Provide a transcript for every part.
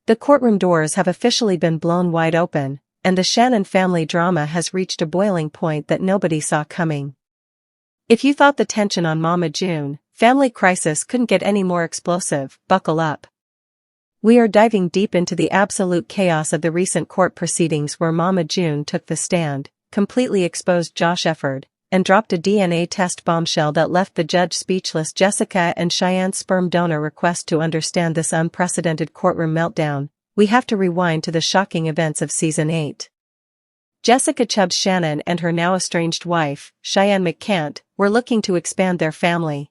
The courtroom doors have officially been blown wide open, and the Shannon family drama has reached a boiling point that nobody saw coming. If you thought the tension on Mama June family crisis couldn't get any more explosive, buckle up. We are diving deep into the absolute chaos of the recent court proceedings where Mama June took the stand, completely exposed Josh Efford, and dropped a DNA test bombshell that left the judge speechless. Jessica and Cheyenne's sperm donor request. To understand this unprecedented courtroom meltdown, we have to rewind to the shocking events of Season 8. Jessica Chubb's Shannon and her now estranged wife, Cheyenne McCant, were looking to expand their family.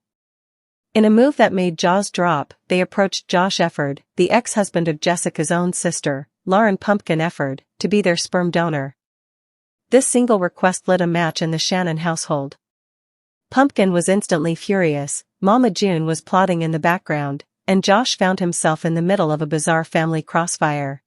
In a move that made jaws drop, they approached Josh Efford, the ex-husband of Jessica's own sister, Lauren Pumpkin Efford, to be their sperm donor. This single request lit a match in the Shannon household. Pumpkin was instantly furious, Mama June was plotting in the background, and Josh found himself in the middle of a bizarre family crossfire.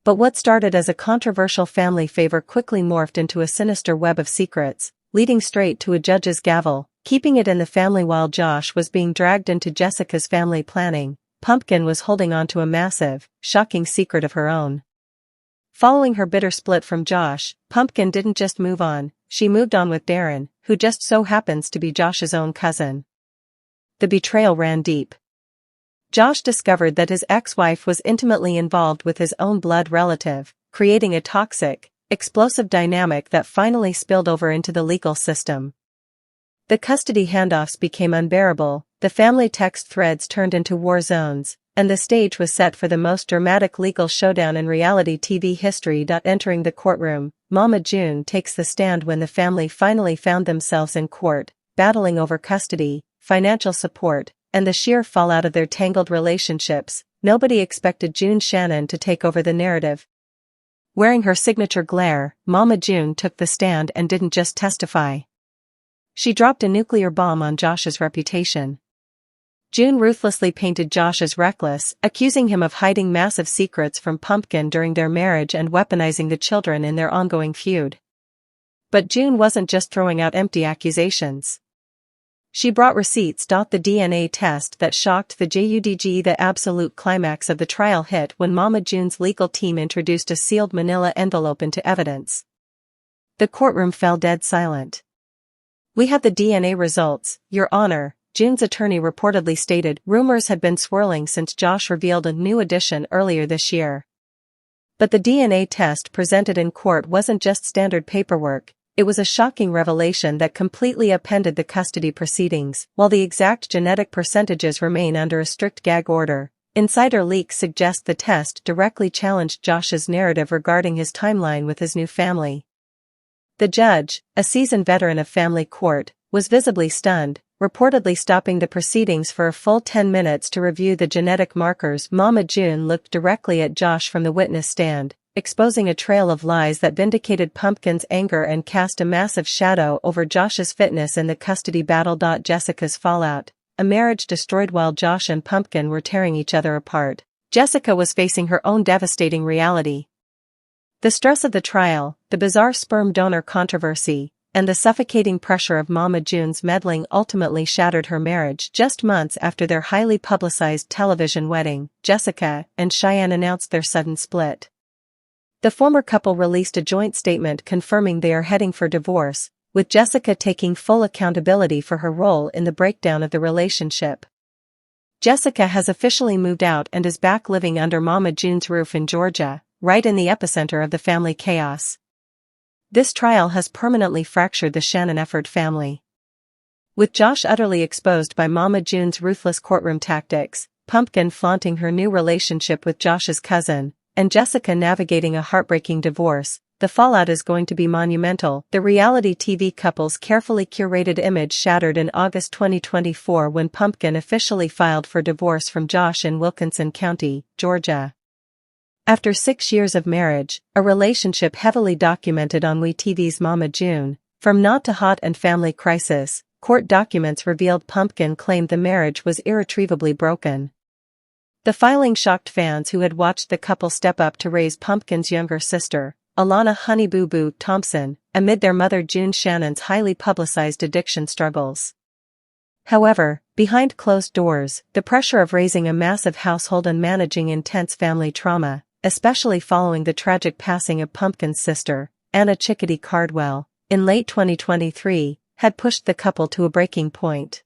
But what started as a controversial family favor quickly morphed into a sinister web of secrets, leading straight to a judge's gavel, keeping it in the family. While Josh was being dragged into Jessica's family planning, Pumpkin was holding on to a massive, shocking secret of her own. Following her bitter split from Josh, Pumpkin didn't just move on, she moved on with Darren, who just so happens to be Josh's own cousin. The betrayal ran deep. Josh discovered that his ex-wife was intimately involved with his own blood relative, creating a toxic, explosive dynamic that finally spilled over into the legal system. The custody handoffs became unbearable, the family text threads turned into war zones, and the stage was set for the most dramatic legal showdown in reality TV history. Entering the courtroom, Mama June takes the stand when the family finally found themselves in court, battling over custody, financial support, and the sheer fallout of their tangled relationships. Nobody expected June Shannon to take over the narrative. Wearing her signature glare, Mama June took the stand and didn't just testify. She dropped a nuclear bomb on Josh's reputation. June ruthlessly painted Josh as reckless, accusing him of hiding massive secrets from Pumpkin during their marriage and weaponizing the children in their ongoing feud. But June wasn't just throwing out empty accusations. She brought receipts. The DNA test that shocked the judge. The absolute climax of the trial hit when Mama June's legal team introduced a sealed manila envelope into evidence. The courtroom fell dead silent. "We have the DNA results, Your Honor," June's attorney reportedly stated. Rumors had been swirling since Josh revealed a new addition earlier this year. But the DNA test presented in court wasn't just standard paperwork, it was a shocking revelation that completely upended the custody proceedings. While the exact genetic percentages remain under a strict gag order, insider leaks suggest the test directly challenged Josh's narrative regarding his timeline with his new family. The judge, a seasoned veteran of family court, was visibly stunned, reportedly stopping the proceedings for a full 10 minutes to review the genetic markers. Mama June looked directly at Josh from the witness stand, exposing a trail of lies that vindicated Pumpkin's anger and cast a massive shadow over Josh's fitness in the custody battle. Jessica's fallout, a marriage destroyed while Josh and Pumpkin were tearing each other apart. Jessica was facing her own devastating reality. The stress of the trial, the bizarre sperm donor controversy, and the suffocating pressure of Mama June's meddling ultimately shattered her marriage. Just months after their highly publicized television wedding, Jessica and Cheyenne announced their sudden split. The former couple released a joint statement confirming they are heading for divorce, with Jessica taking full accountability for her role in the breakdown of the relationship. Jessica has officially moved out and is back living under Mama June's roof in Georgia, right in the epicenter of the family chaos. This trial has permanently fractured the Shannon Efford family. With Josh utterly exposed by Mama June's ruthless courtroom tactics, Pumpkin flaunting her new relationship with Josh's cousin, and Jessica navigating a heartbreaking divorce, the fallout is going to be monumental. The reality TV couple's carefully curated image shattered in August 2024 when Pumpkin officially filed for divorce from Josh in Wilkinson County, Georgia. After 6 years of marriage, a relationship heavily documented on WeTV's Mama June, from Not to Hot and Family Crisis, court documents revealed Pumpkin claimed the marriage was irretrievably broken. The filing shocked fans who had watched the couple step up to raise Pumpkin's younger sister, Alana "Honey Boo Boo" Thompson, amid their mother June Shannon's highly publicized addiction struggles. However, Behind closed doors, the pressure of raising a massive household and managing intense family trauma, especially following the tragic passing of Pumpkin's sister, Anna Chickadee Cardwell, in late 2023, had pushed the couple to a breaking point.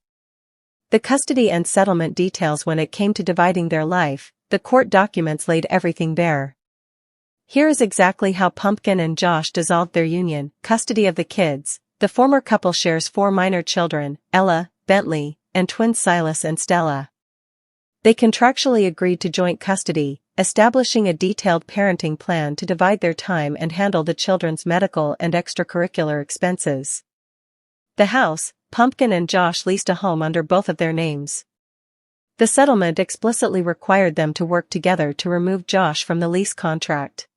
The custody and settlement details when it came to dividing their life, the court documents laid everything bare. Here is exactly how Pumpkin and Josh dissolved their union. Custody of the kids. The former couple shares 4 minor children, Ella, Bentley, and twins Silas and Stella. They contractually agreed to joint custody, establishing a detailed parenting plan to divide their time and handle the children's medical and extracurricular expenses. The house, Pumpkin and Josh leased a home under both of their names. The settlement explicitly required them to work together to remove Josh from the lease contract.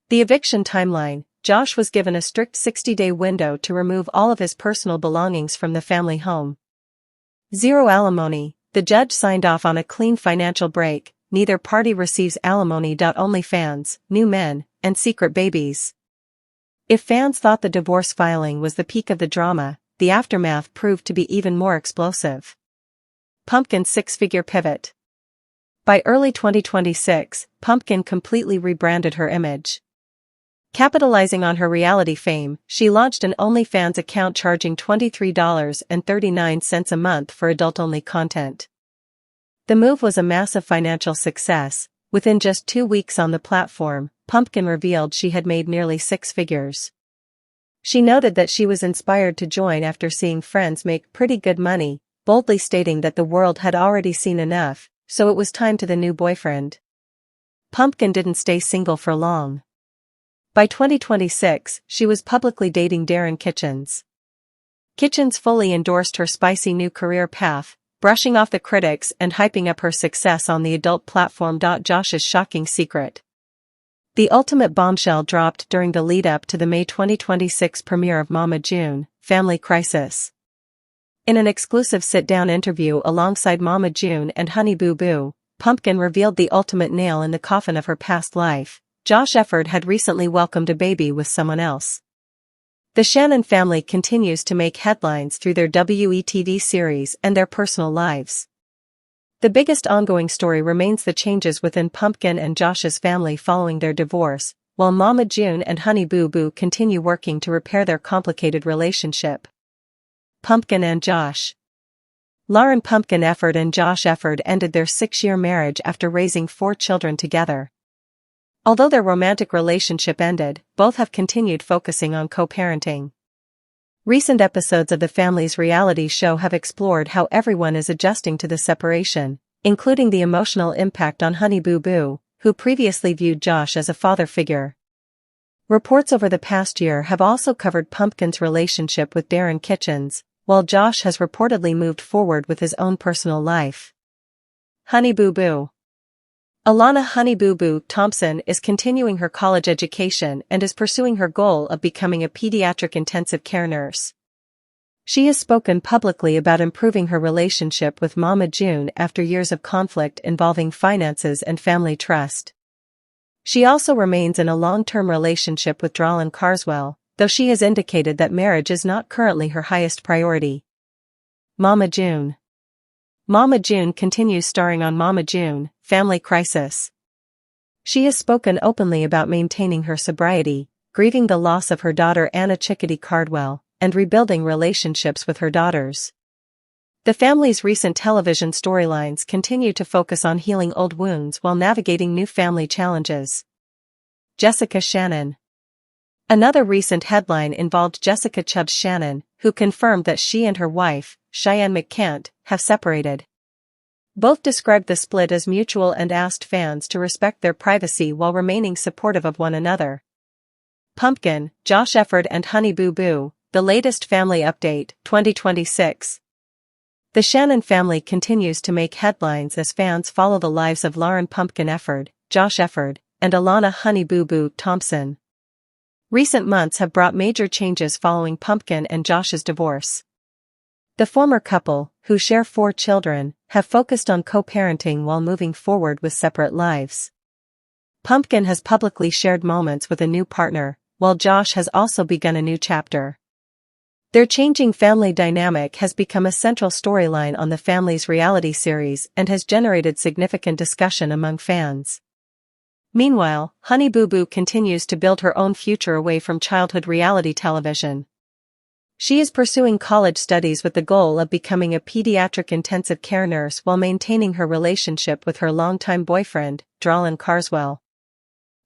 The eviction timeline. Josh was given a strict 60-day window to remove all of his personal belongings from the family home. 0 alimony. The judge signed off on a clean financial break. Neither party receives alimony. Only fans, new men, and secret babies. If fans thought the divorce filing was the peak of the drama, the aftermath proved to be even more explosive. Pumpkin's 6-figure pivot. By early 2026, Pumpkin completely rebranded her image. Capitalizing on her reality fame, she launched an OnlyFans account charging $23.39 a month for adult-only content. The move was a massive financial success. Within just 2 weeks on the platform, Pumpkin revealed she had made nearly 6 figures. She noted that she was inspired to join after seeing friends make pretty good money, boldly stating that the world had already seen enough, so it was time to the new boyfriend. Pumpkin didn't stay single for long. By 2026, she was publicly dating Darren Kitchens. Kitchens fully endorsed her spicy new career path, brushing off the critics and hyping up her success on the adult platform. Josh's shocking secret. The ultimate bombshell dropped during the lead-up to the May 2026 premiere of Mama June, Family Crisis. In an exclusive sit-down interview alongside Mama June and Honey Boo Boo, Pumpkin revealed the ultimate nail in the coffin of her past life. Josh Efford had recently welcomed a baby with someone else. The Shannon family continues to make headlines through their WeTV series and their personal lives. The biggest ongoing story remains the changes within Pumpkin and Josh's family following their divorce, while Mama June and Honey Boo Boo continue working to repair their complicated relationship. Pumpkin and Josh. Lauren Pumpkin Efford and Josh Efford ended their 6-year marriage after raising 4 children together. Although their romantic relationship ended, both have continued focusing on co-parenting. Recent episodes of the family's reality show have explored how everyone is adjusting to the separation, including the emotional impact on Honey Boo Boo, who previously viewed Josh as a father figure. Reports over the past year have also covered Pumpkin's relationship with Darren Kitchens, while Josh has reportedly moved forward with his own personal life. Honey Boo Boo. Alana Honey Boo Boo Thompson is continuing her college education and is pursuing her goal of becoming a pediatric intensive care nurse. She has spoken publicly about improving her relationship with Mama June after years of conflict involving finances and family trust. She also remains in a long-term relationship with Dralin Carswell, though she has indicated that marriage is not currently her highest priority. Mama June. Mama June continues starring on Mama June, Family Crisis. She has spoken openly about maintaining her sobriety, grieving the loss of her daughter Anna Chickadee Cardwell, and rebuilding relationships with her daughters. The family's recent television storylines continue to focus on healing old wounds while navigating new family challenges. Jessica Shannon. Another recent headline involved Jessica Chubbs Shannon, who confirmed that she and her wife, Cheyenne McCant, have separated. Both described the split as mutual and asked fans to respect their privacy while remaining supportive of one another. Pumpkin, Josh Efford and Honey Boo Boo, the latest family update, 2026. The Shannon family continues to make headlines as fans follow the lives of Lauren Pumpkin Efford, Josh Efford, and Alana Honey Boo Boo Thompson. Recent months have brought major changes following Pumpkin and Josh's divorce. The former couple, who share 4 children, have focused on co-parenting while moving forward with separate lives. Pumpkin has publicly shared moments with a new partner, while Josh has also begun a new chapter. Their changing family dynamic has become a central storyline on the family's reality series and has generated significant discussion among fans. Meanwhile, Honey Boo Boo continues to build her own future away from childhood reality television. She is pursuing college studies with the goal of becoming a pediatric intensive care nurse while maintaining her relationship with her longtime boyfriend, Dralin Carswell.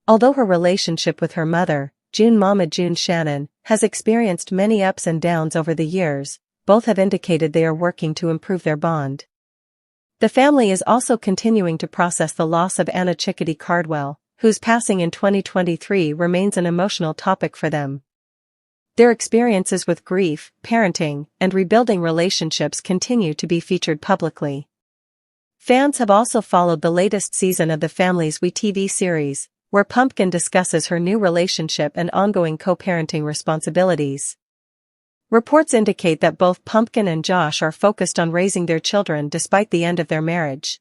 Although her relationship with her mother, Mama June Shannon, has experienced many ups and downs over the years, both have indicated they are working to improve their bond. The family is also continuing to process the loss of Anna Chickadee Cardwell, whose passing in 2023 remains an emotional topic for them. Their experiences with grief, parenting, and rebuilding relationships continue to be featured publicly. Fans have also followed the latest season of the family's WeTV series, where Pumpkin discusses her new relationship and ongoing co-parenting responsibilities. Reports indicate that both Pumpkin and Josh are focused on raising their children despite the end of their marriage.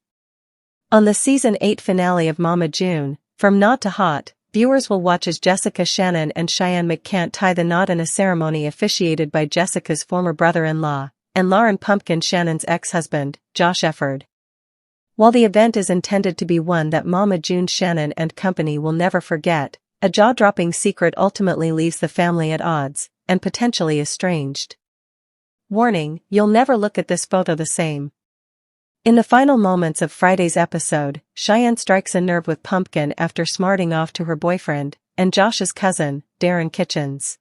On the Season 8 finale of Mama June, From Not to Hot, viewers will watch as Jessica Shannon and Cheyenne McCant tie the knot in a ceremony officiated by Jessica's former brother-in-law, and Lauren Pumpkin Shannon's ex-husband, Josh Efford. While the event is intended to be one that Mama June Shannon and company will never forget, a jaw-dropping secret ultimately leaves the family at odds, and potentially estranged. Warning, you'll never look at this photo the same. In the final moments of Friday's episode, Cheyenne strikes a nerve with Pumpkin after smarting off to her boyfriend, and Josh's cousin, Darren Kitchens.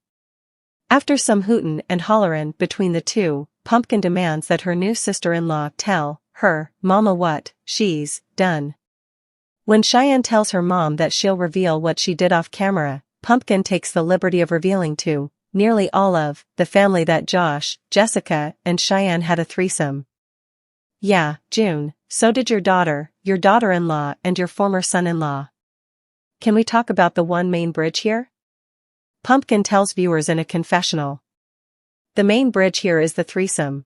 After some hootin' and hollerin' between the two, Pumpkin demands that her new sister-in-law tell her mama what she's done. When Cheyenne tells her mom that she'll reveal what she did off camera, Pumpkin takes the liberty of revealing to nearly all of the family that Josh, Jessica, and Cheyenne had a threesome. Yeah, June, so did your daughter-in-law, and your former son-in-law. Can we talk about the one main bridge here? Pumpkin tells viewers in a confessional. The main bridge here is the threesome.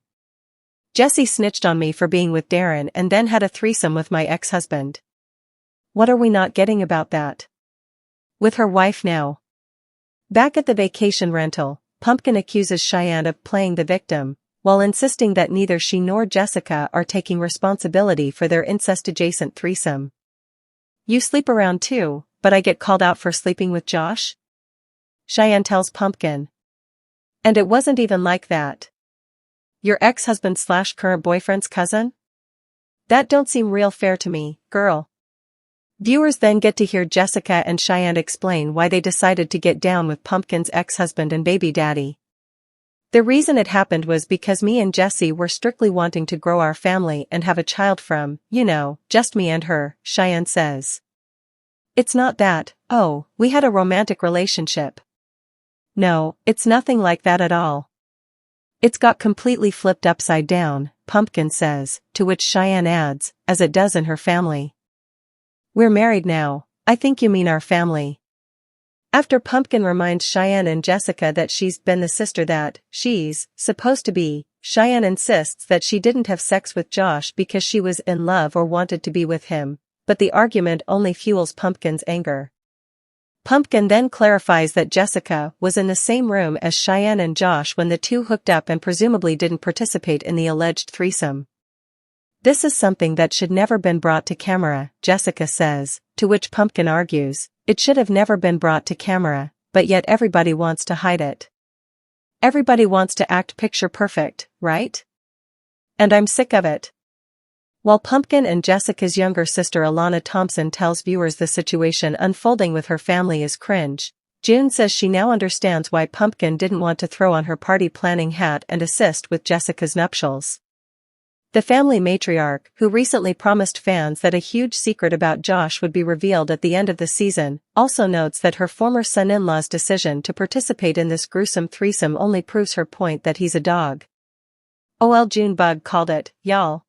Jessie snitched on me for being with Darren and then had a threesome with my ex-husband. What are we not getting about that? With her wife now. Back at the vacation rental, Pumpkin accuses Cheyenne of playing the victim, while insisting that neither she nor Jessica are taking responsibility for their incest-adjacent threesome. You sleep around too, but I get called out for sleeping with Josh? Cheyenne tells Pumpkin. And it wasn't even like that. Your ex-husband/current boyfriend's cousin? That don't seem real fair to me, girl. Viewers then get to hear Jessica and Cheyenne explain why they decided to get down with Pumpkin's ex-husband and baby daddy. The reason it happened was because me and Jessie were strictly wanting to grow our family and have a child from, just me and her, Cheyenne says. It's not that, we had a romantic relationship. No, it's nothing like that at all. It's got completely flipped upside down, Pumpkin says, to which Cheyenne adds, as it does in her family. We're married now, I think you mean our family. After Pumpkin reminds Cheyenne and Jessica that she's been the sister that she's supposed to be, Cheyenne insists that she didn't have sex with Josh because she was in love or wanted to be with him, but the argument only fuels Pumpkin's anger. Pumpkin then clarifies that Jessica was in the same room as Cheyenne and Josh when the two hooked up and presumably didn't participate in the alleged threesome. This is something that should never been brought to camera, Jessica says, to which Pumpkin argues, it should have never been brought to camera, but yet everybody wants to hide it. Everybody wants to act picture perfect, right? And I'm sick of it. While Pumpkin and Jessica's younger sister Alana Thompson tells viewers the situation unfolding with her family is cringe, June says she now understands why Pumpkin didn't want to throw on her party planning hat and assist with Jessica's nuptials. The family matriarch, who recently promised fans that a huge secret about Josh would be revealed at the end of the season, also notes that her former son-in-law's decision to participate in this gruesome threesome only proves her point that he's a dog. Junebug called it, y'all.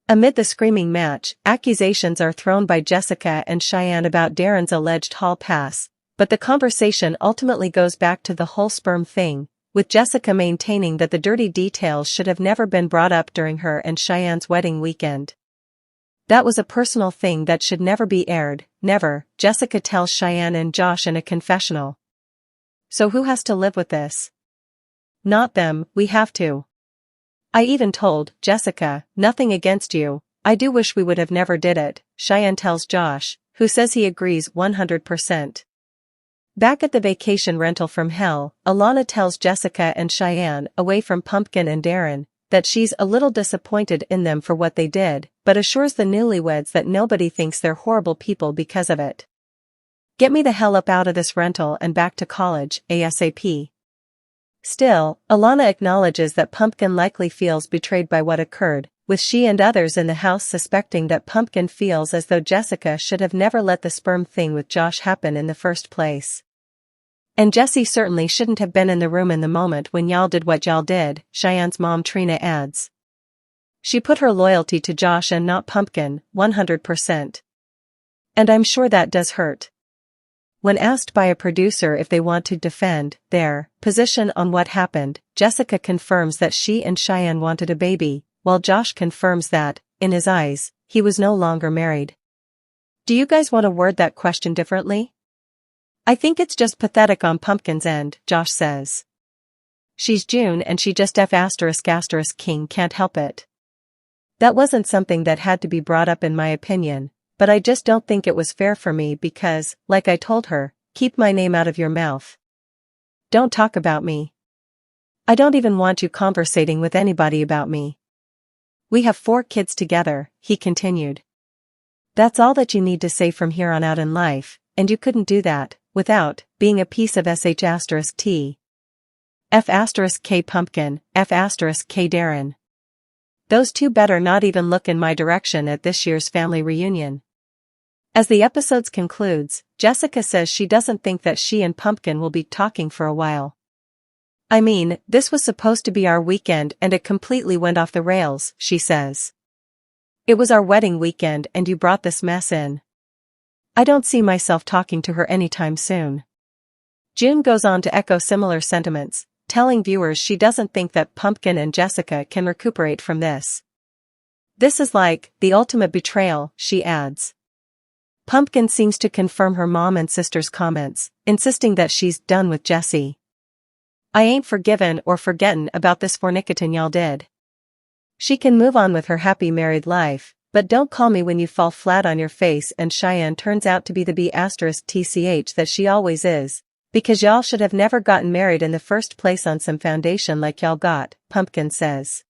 Amid the screaming match, accusations are thrown by Jessica and Cheyenne about Darren's alleged hall pass, but the conversation ultimately goes back to the whole sperm thing, with Jessica maintaining that the dirty details should have never been brought up during her and Cheyenne's wedding weekend. That was a personal thing that should never be aired, never, Jessica tells Cheyenne and Josh in a confessional. So who has to live with this? Not them, we have to. I even told Jessica, nothing against you, I do wish we would have never did it, Cheyenne tells Josh, who says he agrees 100%. Back at the vacation rental from hell, Alana tells Jessica and Cheyenne, away from Pumpkin and Darren, that she's a little disappointed in them for what they did, but assures the newlyweds that nobody thinks they're horrible people because of it. Get me the hell up out of this rental and back to college, ASAP. Still, Alana acknowledges that Pumpkin likely feels betrayed by what occurred, with she and others in the house suspecting that Pumpkin feels as though Jessica should have never let the sperm thing with Josh happen in the first place. And Jessie certainly shouldn't have been in the room in the moment when y'all did what y'all did, Cheyenne's mom Trina adds. She put her loyalty to Josh and not Pumpkin, 100%. And I'm sure that does hurt. When asked by a producer if they want to defend their position on what happened, Jessica confirms that she and Cheyenne wanted a baby, while Josh confirms that, in his eyes, he was no longer married. Do you guys want to word that question differently? I think it's just pathetic on Pumpkin's end, Josh says. She's June and she just ***king can't help it. That wasn't something that had to be brought up in my opinion, but I just don't think it was fair for me because, like I told her, keep my name out of your mouth. Don't talk about me. I don't even want you conversating with anybody about me. We have 4 kids together, he continued. That's all that you need to say from here on out in life, and you couldn't do that without being a piece of ***T. F***K Pumpkin, F***K Darren. Those two better not even look in my direction at this year's family reunion. As the episode concludes, Jessica says she doesn't think that she and Pumpkin will be talking for a while. I mean, this was supposed to be our weekend and it completely went off the rails, she says. It was our wedding weekend and you brought this mess in. I don't see myself talking to her anytime soon. June goes on to echo similar sentiments, telling viewers she doesn't think that Pumpkin and Jessica can recuperate from this. This is like the ultimate betrayal, she adds. Pumpkin seems to confirm her mom and sister's comments, insisting that she's done with Jessie. I ain't forgiven or forgettin' about this fornicatin' y'all did. She can move on with her happy married life, but don't call me when you fall flat on your face. And Cheyenne turns out to be the ***TCH that she always is, because y'all should have never gotten married in the first place on some foundation like y'all got, Pumpkin says.